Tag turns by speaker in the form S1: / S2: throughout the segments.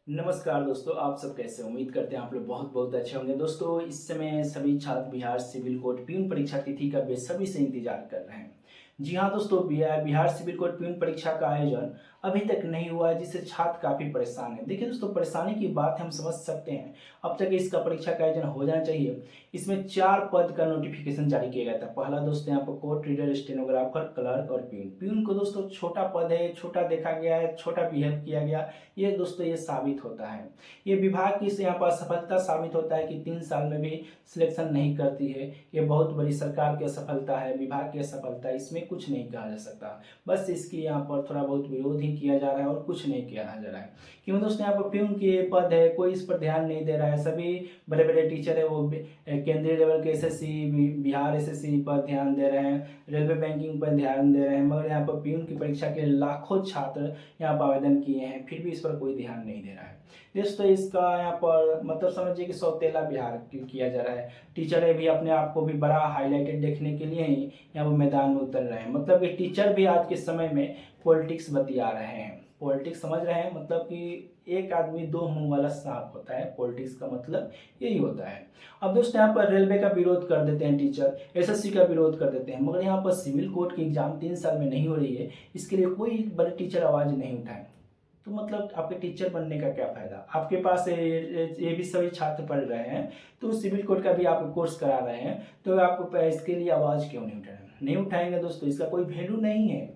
S1: नमस्कार दोस्तों, आप सब कैसे हैं? उम्मीद करते हैं आप लोग बहुत बहुत अच्छे होंगे। दोस्तों, इस समय सभी छात्र बिहार सिविल कोड प्यून परीक्षा तिथि का बेसब्री से इंतजार कर रहे हैं। जी हाँ दोस्तों, बिहार सिविल कोड प्यून परीक्षा का आयोजन अभी तक नहीं हुआ है, जिससे छात्र काफ़ी परेशान हैं। देखिए दोस्तों, परेशानी की बात हम समझ सकते हैं। अब तक इसका परीक्षा का आयोजन हो जाना चाहिए। इसमें 4 पद का नोटिफिकेशन जारी किया गया था। पहला दोस्तों यहाँ पर कोर्ट रीडर, स्टेनोग्राफर, क्लर्क और प्यून। प्यून को दोस्तों छोटा पद है, छोटा देखा गया है, छोटा बिहेव किया गया। ये दोस्तों ये साबित होता है, ये विभाग की यहाँ पर असफलता साबित होता है कि 3 साल में भी सिलेक्शन नहीं करती है। ये बहुत बड़ी सरकार की असफलता है, विभाग की असफलता है, इसमें कुछ नहीं कहा जा सकता। बस इसकी यहाँ पर थोड़ा बहुत विरोध ही किया जा रहा है और कुछ नहीं किया जा रहा है। क्यों दोस्तों, यहाँ पर प्यून के पद है, कोई इस पर ध्यान नहीं दे रहा है। सभी बड़े बड़े टीचर है वो केंद्रीय लेवल के एसएससी, बिहार एसएससी पर ध्यान दे रहे हैं, रेलवे बैंकिंग पर ध्यान दे रहे हैं, मगर यहाँ पर प्यून की परीक्षा के लाखों छात्र यहाँ पर आवेदन किए हैं, फिर भी इस पर कोई ध्यान नहीं दे रहा है। दोस्तों, इसका यहाँ पर मतलब समझिए कि सौतेला बिहार किया जा रहा है। टीचर भी अपने आप को भी बड़ा हाईलाइटेड देखने के लिए ही यहाँ पर मैदान में उतर रहे हैं। मतलब कि टीचर भी आज के समय में पॉलिटिक्स बतिया रहे हैं। पॉलिटिक्स समझ रहे हैं, मतलब कि एक आदमी दो मुंह वाला सांप होता है। पॉलिटिक्स का मतलब यही होता है। अब दोस्तों, यहाँ पर रेलवे का विरोध कर देते हैं टीचर, एसएससी का विरोध कर देते हैं, मगर यहाँ पर सिविल कोड की एग्जाम 3 साल में नहीं हो रही है। इसके लिए कोई बड़े टीचर आवाज़ नहीं उठाए। तो मतलब आपके टीचर बनने का क्या फ़ायदा? आपके पास ये भी सभी छात्र पढ़ रहे हैं, तो सिविल कोड का भी आप कोर्स करा रहे हैं, तो आप इसके लिए आवाज़ क्यों नहीं उठा रहे हैं? नहीं उठाएंगे दोस्तों, इसका कोई वैल्यू नहीं है।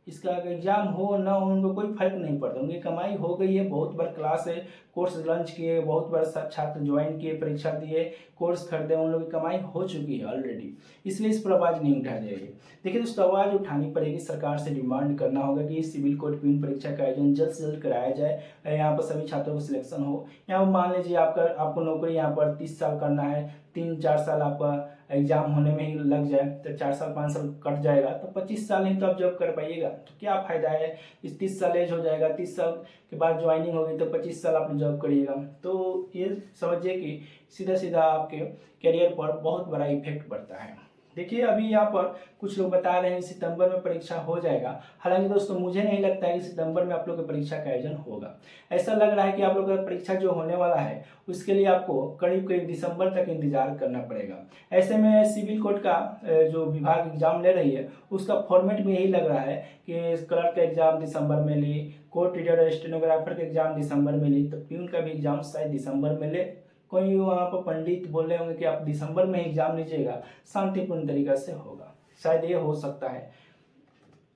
S1: इसका एग्जाम हो ना हो उनको कोई फर्क नहीं पड़ता। उनकी कमाई हो गई है, बहुत बार क्लास है, कोर्स लॉन्च किए, बहुत बार छात्र ज्वाइन किए, परीक्षा दिए, कोर्स खरीदे, उन लोगों की कमाई हो चुकी है ऑलरेडी। इसलिए इस पर आवाज़ नहीं उठाई जाएगी। देखिए दोस्तों, आवाज़ उठानी पड़ेगी। सरकार से डिमांड करना होगा कि सिविल कोड प्यून परीक्षा का आयोजन जल्द से जल्द कराया जाए। यहाँ पर सभी छात्रों को सिलेक्शन हो। यहाँ पर मान लीजिए आपको नौकरी यहाँ पर 30 साल करना है, 3-4 साल आपका एग्जाम होने में ही लग जाए, तो 4 साल 5 साल कट जाएगा, तो 25 साल ही तो आप जॉब कर पाइएगा। तो क्या फ़ायदा है? इस 30 साल एज हो जाएगा, 30 साल के बाद ज्वाइनिंग होगी, तो 25 साल आप जॉब करिएगा। तो ये समझिए कि सीधा सीधा आपके करियर पर बहुत बड़ा इफेक्ट पड़ता है। देखिए, अभी यहाँ पर कुछ लोग बता रहे हैं सितंबर में परीक्षा हो जाएगा। हालांकि दोस्तों, मुझे नहीं लगता है कि सितंबर में आप लोग की परीक्षा का आयोजन होगा। ऐसा लग रहा है कि आप लोग का परीक्षा जो होने वाला है उसके लिए आपको करीब करीब दिसंबर तक इंतजार करना पड़ेगा। ऐसे में सिविल कोड का जो विभाग एग्जाम ले रही है उसका फॉर्मेट में यही लग रहा है कि क्लर्क का एग्जाम दिसंबर में ली, कोर्ट रीडर स्टेनोग्राफर का एग्जाम दिसंबर में ली, तो प्यून का भी एग्जाम शायद दिसंबर में ले। कोई वहाँ पर पंडित बोल रहे होंगे कि आप दिसंबर में ही एग्जाम लीजिएगा, शांतिपूर्ण तरीका से होगा। शायद ये हो सकता है।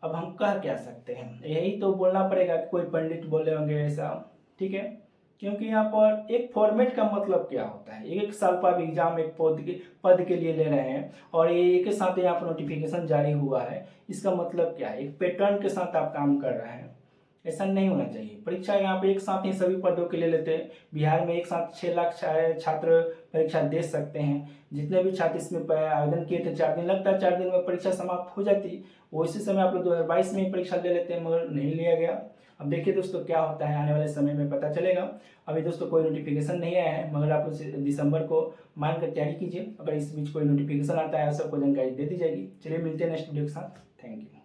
S1: अब हम कह क्या सकते हैं, यही तो बोलना पड़ेगा कि कोई पंडित बोले होंगे ऐसा। ठीक है, क्योंकि यहाँ पर एक फॉर्मेट का मतलब क्या होता है? एक साल पर आप एग्जाम एक पद के लिए ले रहे हैं और ये एक साथ यहाँ पर नोटिफिकेशन जारी हुआ है। इसका मतलब क्या है? एक पैटर्न के साथ आप काम कर रहे हैं। ऐसा नहीं होना चाहिए। परीक्षा यहाँ पे एक साथ ही सभी पदों के लिए लेते हैं। बिहार में एक साथ 6 लाख छात्र परीक्षा दे सकते हैं। जितने भी छात्र इसमें आवेदन किए थे, 4 दिन लगता है, 4 दिन में परीक्षा समाप्त हो जाती। वो इसी समय आप लोग 2022 में ही परीक्षा ले लेते हैं, मगर नहीं लिया गया। अब देखिए दोस्तों, क्या होता है आने वाले समय में पता चलेगा। अभी दोस्तों कोई नोटिफिकेशन नहीं आया है, मगर आप दिसंबर को मान कर तैयारी कीजिए। अगर इस बीच कोई नोटिफिकेशन आता है, सबको जानकारी दे दी जाएगी। चलिए, मिलते हैं नेक्स्ट वीडियो के साथ। Thank you.